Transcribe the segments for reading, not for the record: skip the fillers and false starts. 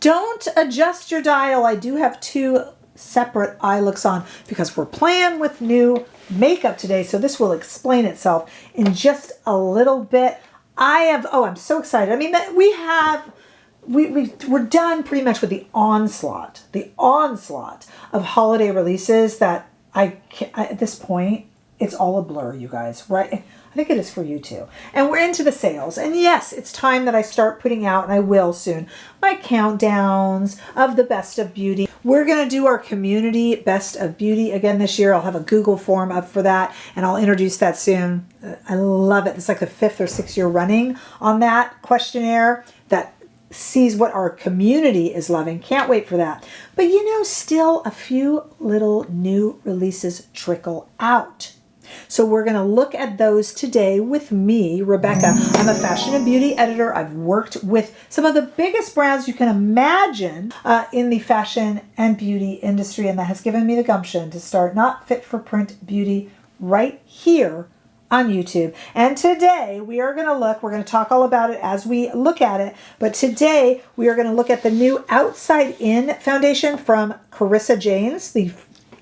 Don't adjust your dial. I do have 2 separate eye looks on because we're playing with new makeup today. So this will explain itself in just a little bit. I'm so excited. I mean, we're done pretty much with the onslaught of holiday releases that at this point, it's all a blur, you guys, right? I think it is for you too. And we're into the sales. And yes, it's time that I start putting out, and I will soon, my countdowns of the best of beauty. We're going to do our community best of beauty again this year. I'll have a Google form up for that, and I'll introduce that soon. I love it. It's like the 5th or 6th year running on that questionnaire that sees what our community is loving. Can't wait for that. But you know, still a few little new releases trickle out. So we're going to look at those today with me, Rebecca. I'm a fashion and beauty editor. I've worked with some of the biggest brands you can imagine in the fashion and beauty industry, and that has given me the gumption to start Not Fit for Print Beauty right here on YouTube. And today we're going to talk all about it as we look at it, but today we are going to look at the new Outside In foundation from Carissa Janes, the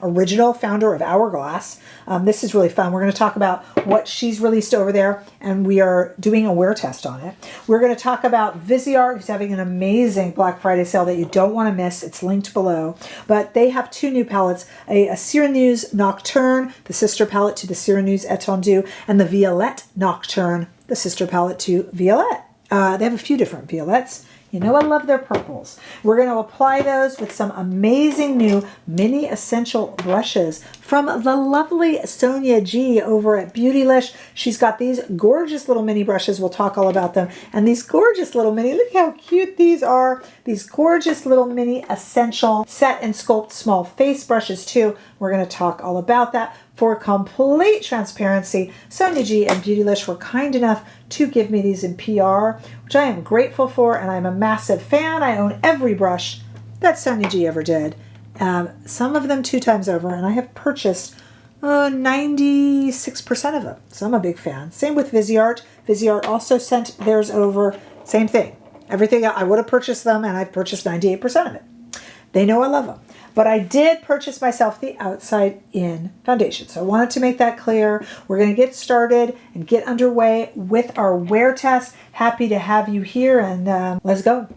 original founder of Hourglass. This is really fun. We're going to talk about what she's released over there, and we are doing a wear test on it. We're going to talk about Viseart, who's having an amazing Black Friday sale that you don't want to miss. It's linked below. But they have 2 new palettes, a Sireneuse Nocturne, the sister palette to the Sireneuse Étendue, and the Violette Nocturne, the sister palette to Violette. They have a few different Violettes. You know I love their purples. We're going to apply those with some amazing new mini essential brushes from the lovely Sonia G over at Beautylish. She's got these gorgeous little mini brushes. We'll talk all about them. And these gorgeous little mini, look how cute these are. These gorgeous little mini essential set and sculpt small face brushes too. We're going to talk all about that. For complete transparency, Sonia G and Beautylish were kind enough to give me these in PR, which I am grateful for, and I'm a massive fan. I own every brush that Sonia G ever did, some of them 2 times over, and I have purchased 96% of them, so I'm a big fan. Same with Viseart. Viseart also sent theirs over. Same thing. Everything, I would have purchased them, and I've purchased 98% of it. They know I love them. But I did purchase myself the Outside In foundation. So I wanted to make that clear. We're going to get started and get underway with our wear test. Happy to have you here, and let's go.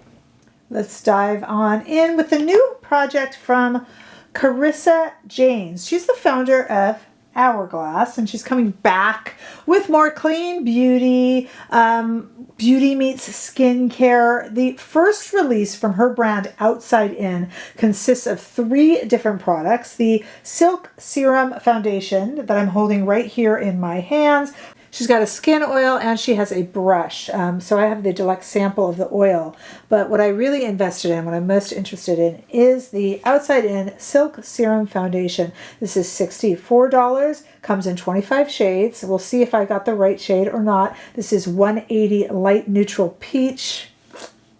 Let's dive on in with the new project from Carissa Janes. She's the founder of Hourglass, and she's coming back with more clean beauty, beauty meets skincare. The first release from her brand Outside In consists of 3 different products. The Silk Serum Foundation that I'm holding right here in my hands. She's got a skin oil and she has a brush. So I have the deluxe sample of the oil. But what I really invested in, what I'm most interested in, is the Outside In Silk Serum Foundation. This is $64, comes in 25 shades. We'll see if I got the right shade or not. This is 180 Light Neutral Peach.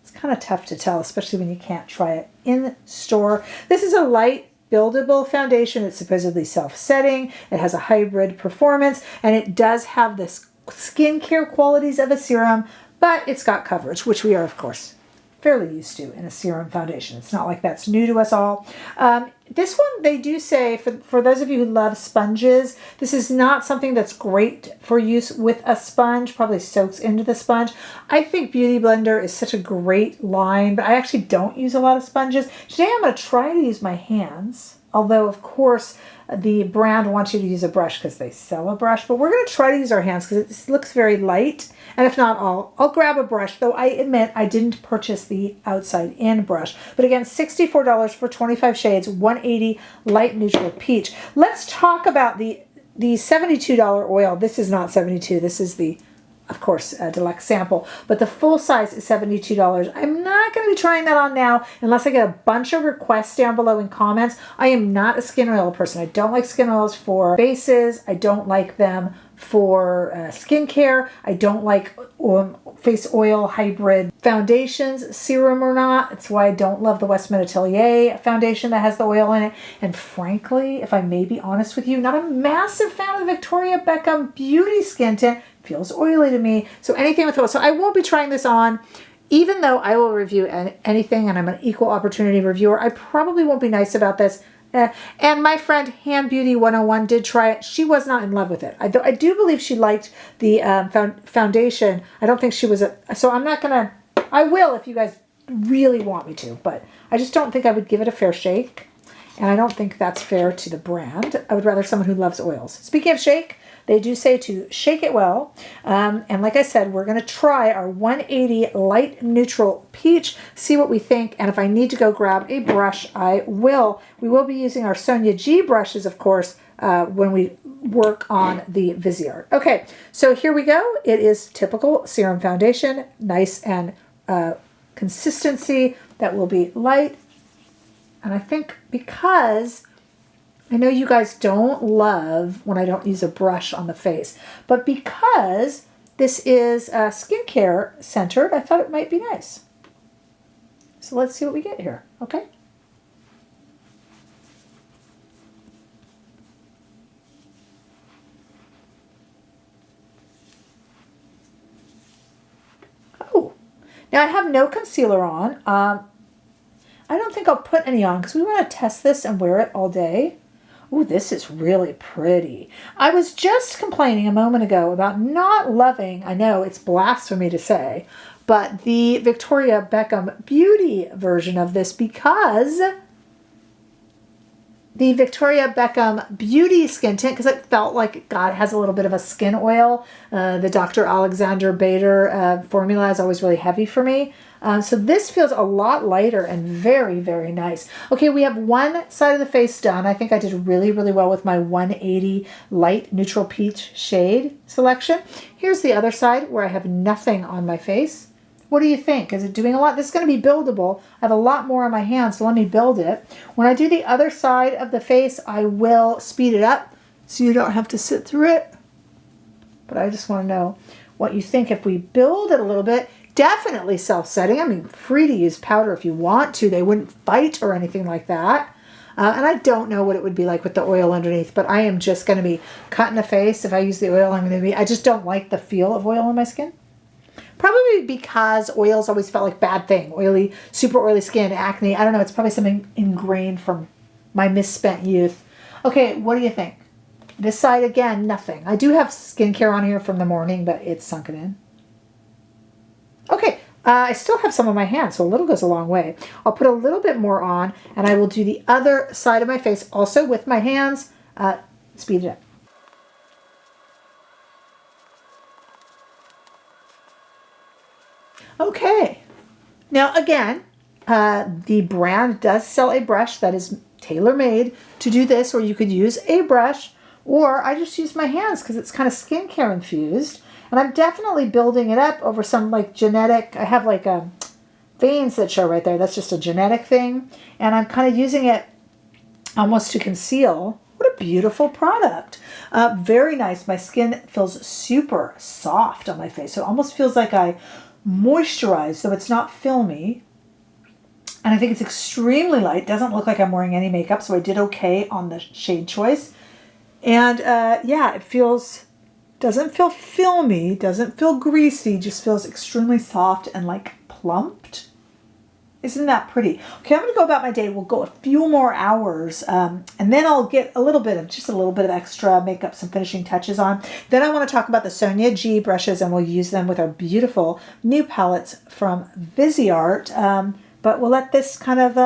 It's kind of tough to tell, especially when you can't try it in store. This is a light buildable foundation. It's supposedly self-setting. It has a hybrid performance, and it does have the skincare qualities of a serum, but it's got coverage, which we are, of course, fairly used to in a serum foundation. It's not like that's new to us all. This one, they do say, for those of you who love sponges, this is not something that's great for use with a sponge, probably soaks into the sponge. I think Beauty Blender is such a great line, but I actually don't use a lot of sponges. Today I'm going to try to use my hands, although, of course, the brand wants you to use a brush because they sell a brush, but we're going to try to use our hands because it looks very light. And if not, I'll grab a brush, though I admit I didn't purchase the Outside In brush. But again, $64 for 25 shades, 180 Light Neutral Peach. Let's talk about the $72 oil. This is not $72. This is the, of course, deluxe sample, but the full size is $72. I'm not going to be trying that on now unless I get a bunch of requests down below in comments. I am not a skin oil person. I don't like skin oils for faces. I don't like them for skincare. I don't like face oil hybrid foundations, serum or not. It's why I don't love the Westman Atelier foundation that has the oil in it. And frankly, if I may be honest with you, not a massive fan of the Victoria Beckham Beauty Skin Tint. Feels oily to me. So anything with oil. So I won't be trying this on even though I will review anything and I'm an equal opportunity reviewer, I probably won't be nice about this. And my friend Hand Beauty 101 did try it. She was not in love with it. I do believe she liked the foundation. I don't think she was so I'm not going to, I will if you guys really want me to, but I just don't think I would give it a fair shake. And I don't think that's fair to the brand. I would rather someone who loves oils. Speaking of shake, they do say to shake it well. And like I said, we're going to try our 180 Light Neutral Peach, see what we think. And if I need to go grab a brush, I will. We will be using our Sonia G brushes, of course, when we work on the Viseart. Okay, so here we go. It is typical serum foundation, nice and consistency that will be light. And I think because I know you guys don't love when I don't use a brush on the face, but because this is skincare centered, I thought it might be nice. So let's see what we get here, okay? Oh, now I have no concealer on. I don't think I'll put any on because we want to test this and wear it all day. Ooh, this is really pretty. I was just complaining a moment ago about not loving, I know it's blasphemy to say, but the Victoria Beckham Beauty version of this because the Victoria Beckham Beauty skin tint, because it felt like, God, it has a little bit of a skin oil. The Dr. Alexander Bader formula is always really heavy for me. So this feels a lot lighter and very, very nice. Okay, we have one side of the face done. I think I did really, really well with my 180 Light Neutral Peach shade selection. Here's the other side where I have nothing on my face. What do you think? Is it doing a lot? This is going to be buildable. I have a lot more on my hands, so let me build it. When I do the other side of the face, I will speed it up so you don't have to sit through it. But I just want to know what you think if we build it a little bit. Definitely self-setting. I mean, free to use powder if you want to. They wouldn't bite or anything like that. And I don't know what it would be like with the oil underneath, but I am just going to be cutting the face. If I use the oil, I'm going to be, I just don't like the feel of oil on my skin. Probably because oils always felt like bad thing. Oily, super oily skin, acne. I don't know. It's probably something ingrained from my misspent youth. Okay, what do you think? This side, again, nothing. I do have skincare on here from the morning, but it's sunken in. Okay, I still have some on my hands, so a little goes a long way. I'll put a little bit more on, and I will do the other side of my face also with my hands. Speed it up. Okay, now again, the brand does sell a brush that is tailor-made to do this, or you could use a brush, or I just use my hands because it's kind of skincare infused. And I'm definitely building it up over some like genetic, I have like veins that show right there. That's just a genetic thing. And I'm kind of using it almost to conceal. What a beautiful product. Very nice. My skin feels super soft on my face. So it almost feels like I moisturize, though it's not filmy. And I think it's extremely light. Doesn't look like I'm wearing any makeup. So I did okay on the shade choice. And yeah, it feels... doesn't feel filmy, doesn't feel greasy, just feels extremely soft and like plumped. Isn't that pretty? Okay, I'm going to go about my day. We'll go a few more hours and then I'll get a little bit of extra makeup, some finishing touches on. Then I want to talk about the Sonia G brushes and we'll use them with our beautiful new palettes from Viseart. But we'll let this kind of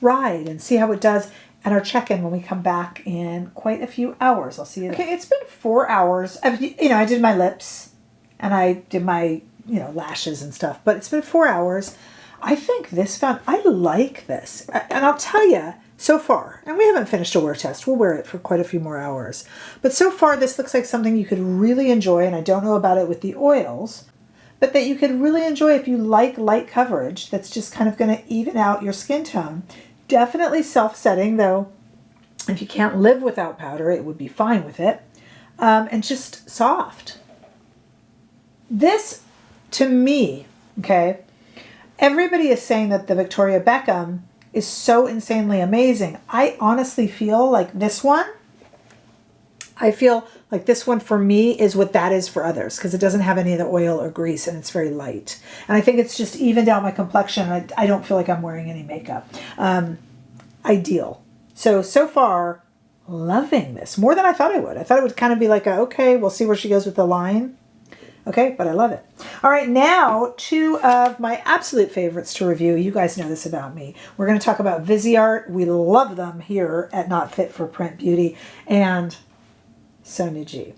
ride and see how it does. And our check-in when we come back in quite a few hours. I'll see you then. Okay, it's been 4 hours. I did my lips and I did my, lashes and stuff. But it's been 4 hours. I think I like this. And I'll tell you, so far, and we haven't finished a wear test. We'll wear it for quite a few more hours. But so far, this looks like something you could really enjoy. And I don't know about it with the oils. But that you could really enjoy if you like light coverage. That's just kind of going to even out your skin tone. Definitely self-setting, though if you can't live without powder, it would be fine with it. And just soft. This, to me, okay, everybody is saying that the Victoria Beckham is so insanely amazing. I honestly feel like this one, I feel like this one for me is what that is for others because it doesn't have any of the oil or grease and it's very light. And I think it's just evened out my complexion. I don't feel like I'm wearing any makeup. Ideal. So far, loving this more than I thought I would. I thought it would kind of be like, okay, we'll see where she goes with the line. Okay, but I love it. All right, now two of my absolute favorites to review. You guys know this about me. We're going to talk about Viseart. We love them here at Not Fit for Print Beauty. And Sonia G.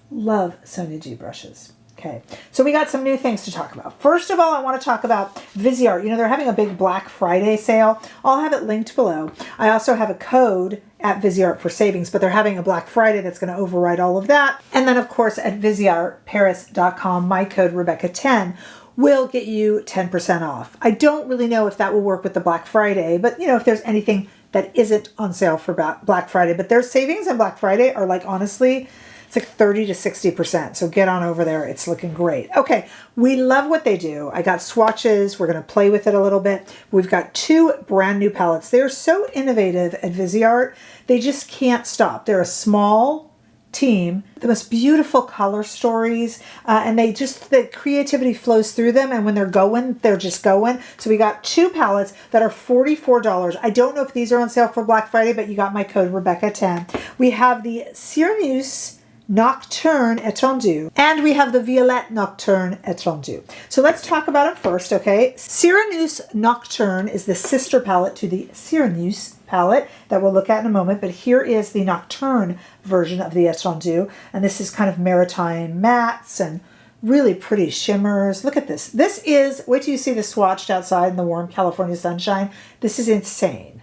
Love Sonia G brushes. Okay, so we got some new things to talk about. First of all, I want to talk about Viseart. You know, they're having a big Black Friday sale. I'll have it linked below. I also have a code at Viseart for savings, but they're having a Black Friday that's going to override all of that. And then, of course, at ViseartParis.com, my code Rebecca10 will get you 10% off. I don't really know if that will work with the Black Friday, but, you know, if there's anything that isn't on sale for Black Friday. But their savings on Black Friday are like, honestly, it's like 30 to 60%. So get on over there. It's looking great. Okay, we love what they do. I got swatches. We're going to play with it a little bit. We've got two brand new palettes. They're so innovative at Viseart. They just can't stop. They're a small team, the most beautiful color stories, and the creativity flows through them, and when they're going, they're just going. So we got two palettes that are $44. I don't know if these are on sale for Black Friday, but you got my code Rebecca10. We have the Sireneuse Nocturne Étendue, and we have the Violette Nocturne Étendue. So let's talk about them first, okay? Sireneuse Nocturne is the sister palette to the Sireneuse palette that we'll look at in a moment, but here is the Nocturne version of the Étendue, and this is kind of maritime mattes and really pretty shimmers. Look at this. This is, wait till you see this swatched outside in the warm California sunshine. This is insane.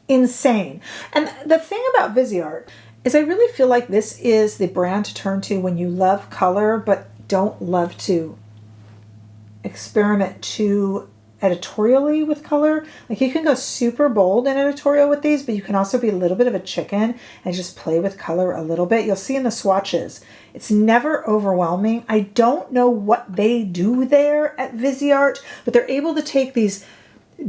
Insane. And the thing about Viseart is I really feel like this is the brand to turn to when you love color but don't love to experiment too editorially with color. Like you can go super bold and editorial with these, but you can also be a little bit of a chicken and just play with color a little bit. You'll see in the swatches, it's never overwhelming. I don't know what they do there at Viseart, but they're able to take these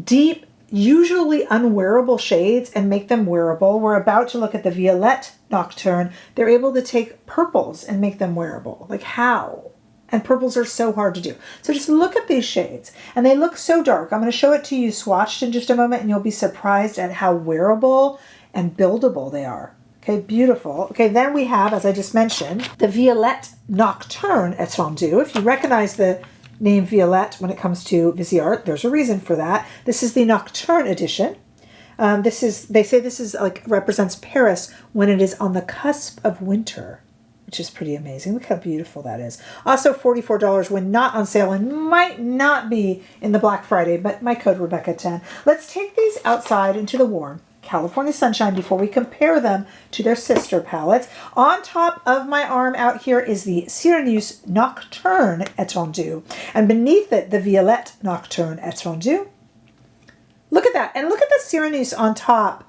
deep, usually unwearable shades and make them wearable. We're about to look at the Violette Nocturne. They're able to take purples and make them wearable. Like how? And purples are so hard to do. So just look at these shades and they look so dark. I'm going to show it to you swatched in just a moment and you'll be surprised at how wearable and buildable they are. Okay, beautiful. Okay, then we have, as I just mentioned, the Violette Nocturne Étendue. If you recognize the name Violette when it comes to Viseart, there's a reason for that. This is the Nocturne edition. They say this is like represents Paris when it is on the cusp of winter, which is pretty amazing. Look how beautiful that is. Also $44 when not on sale and might not be in the Black Friday, but my code Rebecca10. Let's take these outside into the warm California sunshine before we compare them to their sister palettes. On top of my arm out here is the Sireneuse Nocturne Étendue, and beneath it the Violette Nocturne Étendue. Look at that, and look at the Sireneuse on top,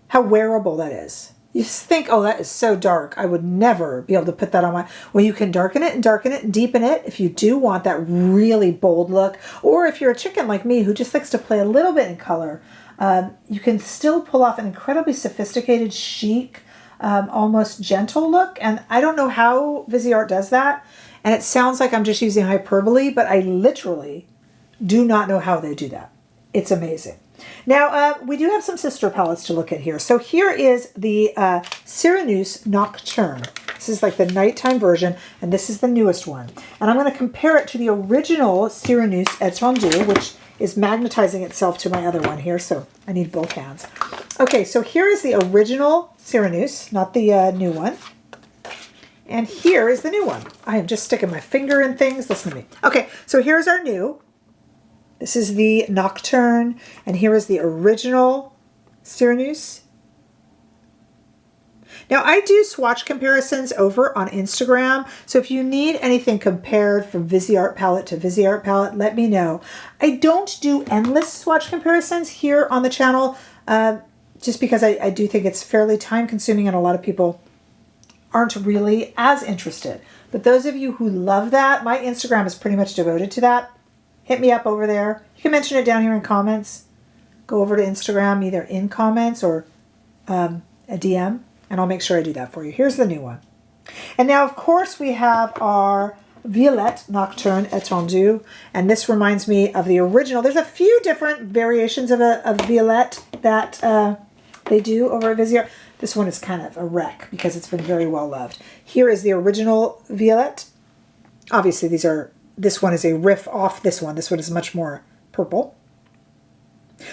how wearable that is. You just think, oh, that is so dark. I would never be able to put that on my... Well, you can darken it and deepen it if you do want that really bold look, or if you're a chicken like me who just likes to play a little bit in color, you can still pull off an incredibly sophisticated, chic, almost gentle look. And I don't know how Viseart does that. And it sounds like I'm just using hyperbole, but I literally do not know how they do that. It's amazing. Now, we do have some sister palettes to look at here. So here is the Sireneuse Nocturne. This is like the nighttime version, and this is the newest one. And I'm going to compare it to the original Sireneuse Étendue, which is magnetizing itself to my other one here, so I need both hands. Okay, so here is the original Sireneuse, not the new one. And here is the new one. I am just sticking my finger in things. Listen to me. Okay, so here's our new. This is the Nocturne, and here is the original Sireneuse. Now, I do swatch comparisons over on Instagram, so if you need anything compared from Viseart palette to Viseart palette, let me know. I don't do endless swatch comparisons here on the channel, just because I do think it's fairly time-consuming and a lot of people aren't really as interested. But those of you who love that, my Instagram is pretty much devoted to that. Hit me up over there. You can mention it down here in comments. Go over to Instagram, either in comments or a DM. and I'll make sure I do that for you. Here's the new one. And now, of course, we have our Violette Nocturne Étendue, and this reminds me of the original. There's a few different variations of Violette that they do over at Viseart. This one is kind of a wreck because it's been very well loved. Here is the original Violette. Obviously, this one is a riff off this one. This one is much more purple.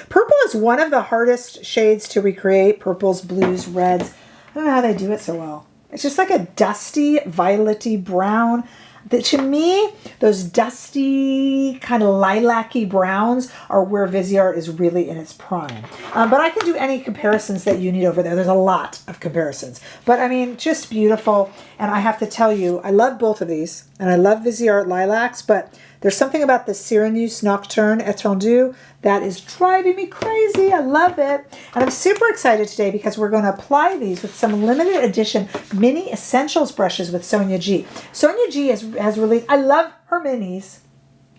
Purple is one of the hardest shades to recreate. Purples, blues, reds. I don't know how they do it so well. It's just like a dusty, violet-y brown. To me, those dusty, kind of lilac-y browns are where Viseart is really in its prime. But I can do any comparisons that you need over there. There's a lot of comparisons. But, I mean, just beautiful. And I have to tell you, I love both of these. And I love Viseart lilacs, but there's something about the Sireneuse Nocturne Étendue that is driving me crazy. I love it. And I'm super excited today because we're going to apply these with some limited edition mini essentials brushes with Sonia G. Sonia G has released, I love her minis.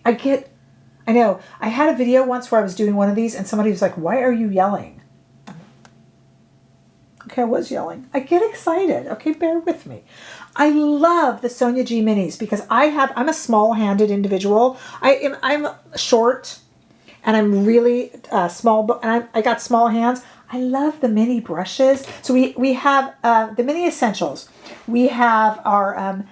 I know, I had a video once where I was doing one of these and somebody was like, why are you yelling? Okay, I was yelling. I get excited. Okay, bear with me. I love the Sonia G minis because I'm a small-handed individual. I'm short and I'm really small, but I got small hands. I love the mini brushes. So we have the mini essentials. We have our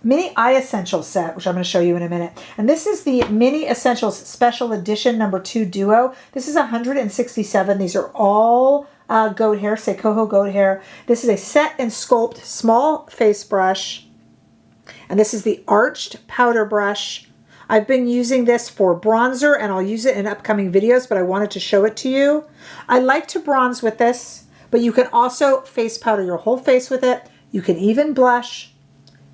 mini eye essentials set, which I'm going to show you in a minute. And this is the mini essentials special edition number 2 duo. This is 167. These are all goat hair, Sephora goat hair. This is a set and sculpt small face brush. And this is the arched powder brush. I've been using this for bronzer and I'll use it in upcoming videos, but I wanted to show it to you. I like to bronze with this, but you can also face powder your whole face with it. You can even blush.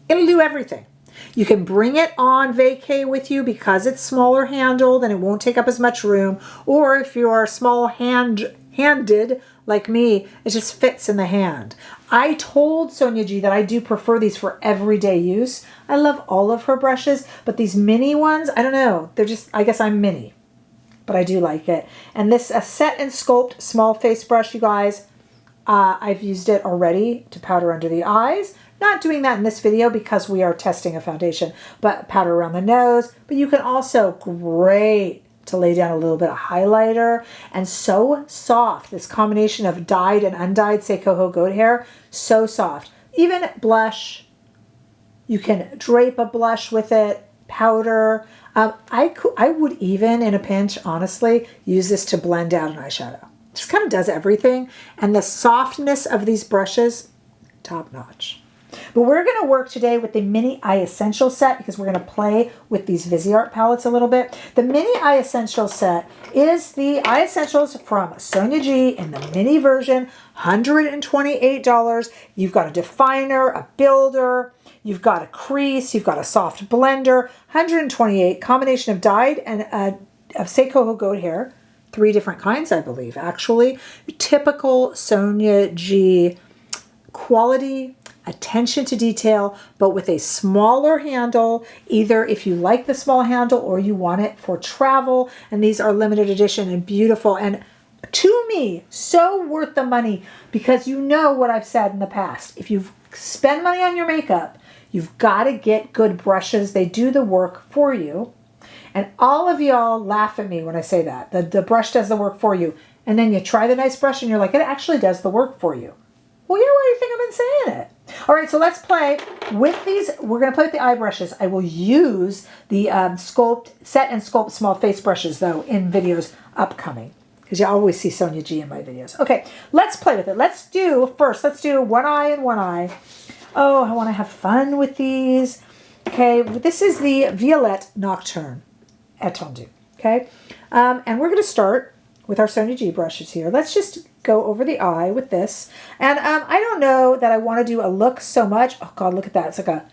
It'll do everything. You can bring it on vacay with you because it's smaller handled and it won't take up as much room. Or if you are small-handed like me, it just fits in the hand. I told Sonia G that I do prefer these for everyday use. I love all of her brushes, but these mini ones, I don't know. They're just, I guess I'm mini, but I do like it. And this a set and sculpt small face brush, you guys, I've used it already to powder under the eyes. Not doing that in this video because we are testing a foundation, but powder around the nose. But you can also, great to lay down a little bit of highlighter. And so soft, this combination of dyed and undyed Sephora goat hair, so soft. Even blush, you can drape a blush with it, powder. I would even, in a pinch, honestly, use this to blend out an eyeshadow. Just kind of does everything. And the softness of these brushes, top notch. But we're going to work today with the Mini Eye Essential set because we're going to play with these Viseart palettes a little bit. The Mini Eye Essential set is the Eye Essentials from Sonia G in the mini version, $128. You've got a definer, a builder, you've got a crease, you've got a soft blender, $128, combination of dyed and of Sephora goat hair, 3 different kinds, I believe, actually. Typical Sonia G quality, attention to detail, but with a smaller handle, either if you like the small handle or you want it for travel. And these are limited edition and beautiful. And to me, so worth the money because you know what I've said in the past. If you spend money on your makeup, you've got to get good brushes. They do the work for you. And all of y'all laugh at me when I say that. The brush does the work for you. And then you try the nice brush and you're like, it actually does the work for you. Well, yeah, why do you think I've been saying it? All right, so let's play with these. We're going to play with the eye brushes. I will use the set and sculpt small face brushes, though, in videos upcoming. Because you always see Sonia G in my videos. Okay, let's play with it. Let's do one eye and one eye. Oh, I want to have fun with these. Okay, this is the Violette Nocturne Étendue. Okay, and we're going to start with our Sonia G brushes here. Let's just go over the eye with this. And I don't know that I want to do a look so much. Oh God, look at that. It's like a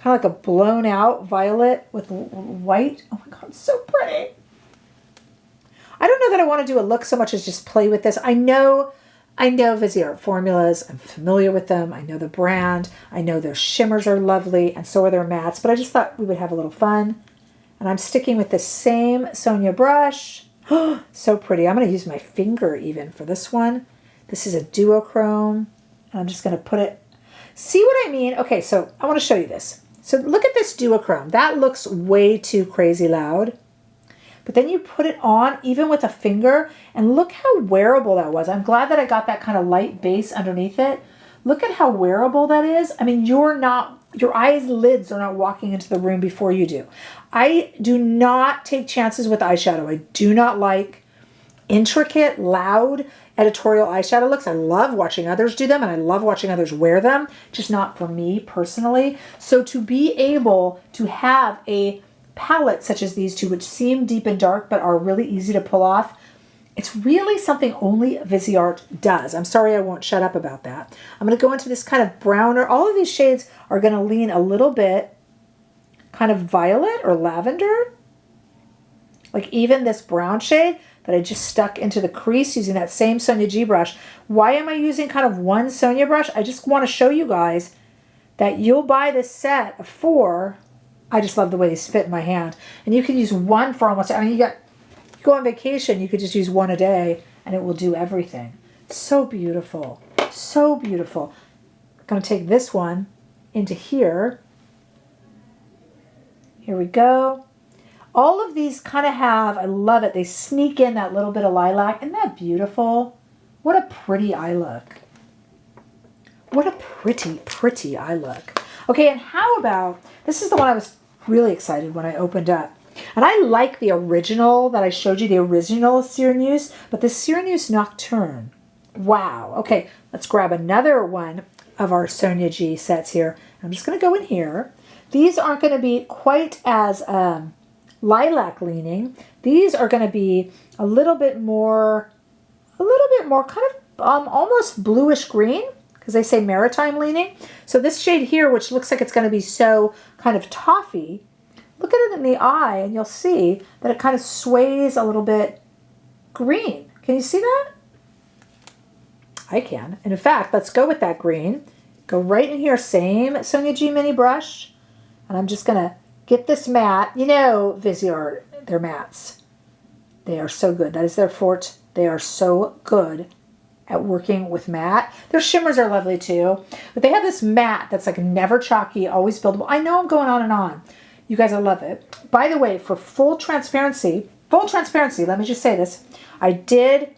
kind of like a blown out violet with white. Oh my God, it's so pretty. I don't know that I want to do a look so much as just play with this. I know Viseart formulas. I'm familiar with them. I know the brand. I know their shimmers are lovely and so are their mattes, but I just thought we would have a little fun. And I'm sticking with the same Sonia brush. So pretty. I'm going to use my finger even for this one. This is a duochrome. And I'm just going to put it, see what I mean? Okay, so I want to show you this. So look at this duochrome. That looks way too crazy loud. But then you put it on even with a finger and look how wearable that was. I'm glad that I got that kind of light base underneath it. Look at how wearable that is. I mean, your eyes lids are not walking into the room before you do. I do not take chances with eyeshadow. I do not like intricate, loud editorial eyeshadow looks. I love watching others do them and I love watching others wear them, just not for me personally. So to be able to have a palette such as these two, which seem deep and dark but are really easy to pull off, it's really something only Viseart does. I'm sorry I won't shut up about that. I'm going to go into this kind of browner. All of these shades are going to lean a little bit kind of violet or lavender. Like even this brown shade that I just stuck into the crease using that same Sonia G brush. Why am I using kind of one Sonia brush? I just want to show you guys that you'll buy this set of 4. I just love the way these fit in my hand. And you can use one for almost, I mean, you go on vacation, you could just use one a day and it will do everything. So beautiful. So beautiful. I'm going to take this one into here. Here we go. All of these kind of have, I love it, they sneak in that little bit of lilac. Isn't that beautiful? What a pretty eye look. What a pretty, pretty eye look. Okay, and how about, this is the one I was really excited when I opened up. And I like the original that I showed you, the original Sireneuse, but the Sireneuse Nocturne. Wow. Okay, let's grab another one of our Sonia G sets here. I'm just going to go in here. These aren't going to be quite as lilac leaning. These are going to be a little bit more kind of almost bluish green, because they say maritime leaning. So this shade here, which looks like it's going to be so kind of toffee, look at it in the eye and you'll see that it kind of sways a little bit green. Can you see that? I can. And in fact, let's go with that green. Go right in here, same Sonia G mini brush. And I'm just going to get this matte. You know, Viseart, they're mattes. They are so good. That is their forte. They are so good at working with matte. Their shimmers are lovely too. But they have this matte that's like never chalky, always buildable. I know I'm going on and on. You guys, I love it. By the way, for full transparency, let me just say this. I did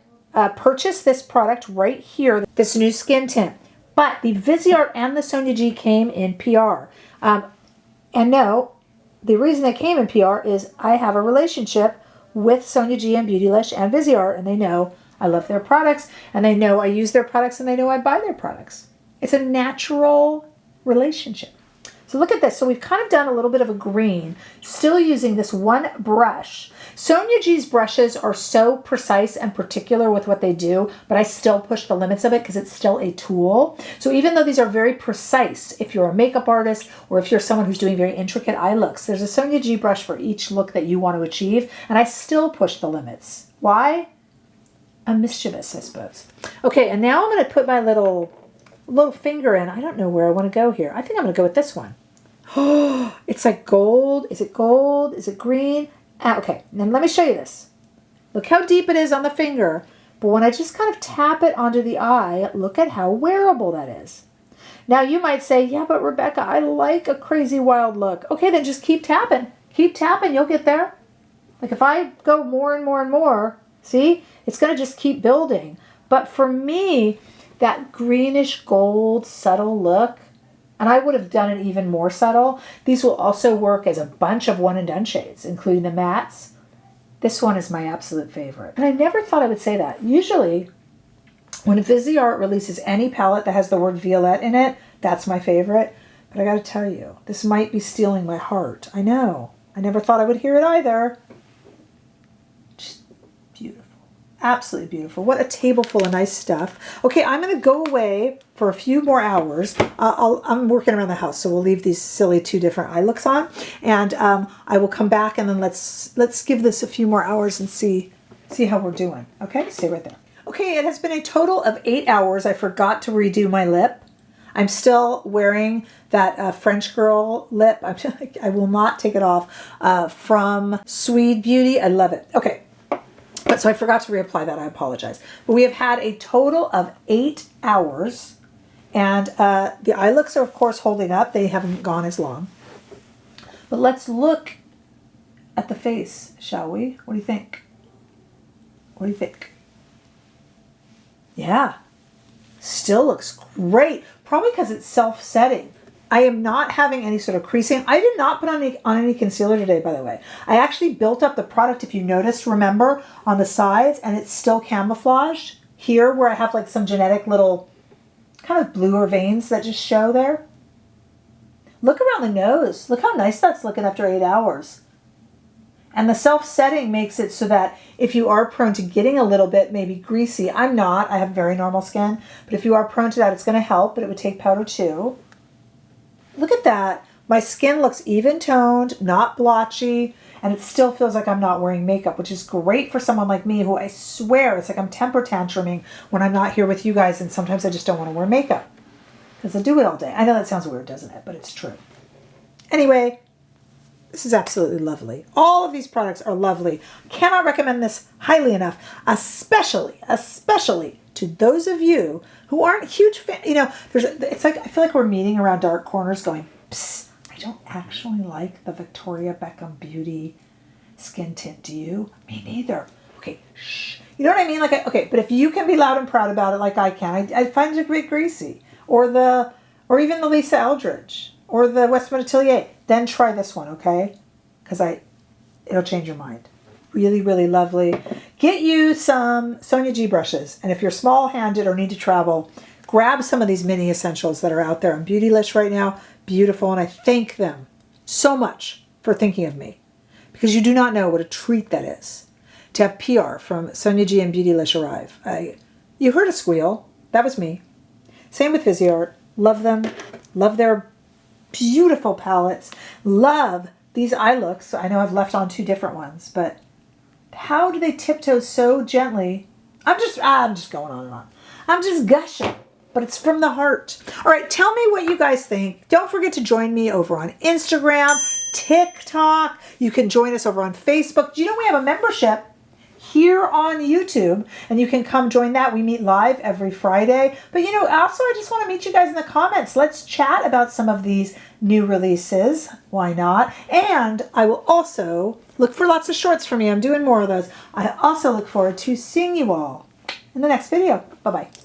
purchase this product right here, this new skin tint. But the Viseart and the Sonia G came in PR. And no, the reason they came in PR is I have a relationship with Sonia G and Beautylish and Viseart, and they know I love their products, and they know I use their products, and they know I buy their products. It's a natural relationship. So look at this. So we've kind of done a little bit of a green, still using this one brush. Sonia G's brushes are so precise and particular with what they do, but I still push the limits of it because it's still a tool. So even though these are very precise, if you're a makeup artist or if you're someone who's doing very intricate eye looks, there's a Sonia G brush for each look that you want to achieve, and I still push the limits. Why? I'm mischievous, I suppose. Okay, and now I'm going to put my little finger in. I don't know where I want to go here. I think I'm going to go with this one. Oh, it's like gold. Is it gold? Is it green? Okay, then let me show you this. Look how deep it is on the finger. But when I just kind of tap it onto the eye, look at how wearable that is. Now you might say, yeah, but Rebecca, I like a crazy wild look. Okay, then just keep tapping. Keep tapping, you'll get there. Like if I go more and more and more, see, it's going to just keep building. But for me, that greenish gold subtle look, and I would have done it even more subtle. These will also work as a bunch of one and done shades, including the mattes. This one is my absolute favorite. And I never thought I would say that. Usually, when Viseart releases any palette that has the word Violette in it, that's my favorite. But I got to tell you, this might be stealing my heart. I know. I never thought I would hear it either. Just beautiful. Absolutely beautiful. What a table full of nice stuff. Okay, I'm going to go away for a few more hours. I'm working around the house, so we'll leave these silly 2 different eye looks on. And I will come back and then let's give this a few more hours and see how we're doing. Okay, stay right there. Okay, it has been a total of 8 hours. I forgot to redo my lip. I'm still wearing that French girl lip. I will not take it off from Sweed Beauty. I love it. Okay. But so I forgot to reapply that. I apologize. But we have had a total of 8 hours. And the eye looks are, of course, holding up. They haven't gone as long. But let's look at the face, shall we? What do you think? What do you think? Yeah. Still looks great. Probably because it's self-setting. I am not having any sort of creasing. I did not put on any concealer today, by the way. I actually built up the product, if you noticed, remember, on the sides, and it's still camouflaged. Here, where I have like some genetic little kind of bluer veins that just show there. Look around the nose. Look how nice that's looking after 8 hours. And the self-setting makes it so that if you are prone to getting a little bit maybe greasy, I'm not, I have very normal skin, but if you are prone to that, it's going to help, but it would take powder too. Look at that. My skin looks even toned, not blotchy, and it still feels like I'm not wearing makeup, which is great for someone like me who I swear it's like I'm temper tantruming when I'm not here with you guys, and sometimes I just don't want to wear makeup because I do it all day. I know that sounds weird, doesn't it? But it's true. Anyway, this is absolutely lovely. All of these products are lovely. Cannot recommend this highly enough, especially to those of you who aren't huge fan. You know, it's like I feel like we're meeting around dark corners going, psst, I don't actually like the Victoria Beckham Beauty skin tint. Do you? Me neither. Okay, shh. You know what I mean? Like, okay, but if you can be loud and proud about it like I can, I find it a bit greasy. Or even the Lisa Eldridge. Or the Westwood Atelier. Then try this one, okay? Because it'll change your mind. Really, really lovely. Get you some Sonia G brushes. And if you're small-handed or need to travel, grab some of these mini essentials that are out there on Beautylish right now. Beautiful. And I thank them so much for thinking of me. Because you do not know what a treat that is to have PR from Sonia G and Beautylish arrive. You heard a squeal. That was me. Same with Viseart. Love them. Love their beautiful palettes. Love these eye looks. I know I've left on 2 different ones, but how do they tiptoe so gently? I'm just going on and on. I'm just gushing, but it's from the heart. All right, tell me what you guys think. Don't forget to join me over on Instagram, TikTok. You can join us over on Facebook. Do you know we have a membership here on YouTube, and you can come join that. We meet live every Friday. But you know, also I just want to meet you guys in the comments. Let's chat about some of these new releases. Why not? And I will also look for lots of shorts from me. I'm doing more of those. I also look forward to seeing you all in the next video. Bye-bye.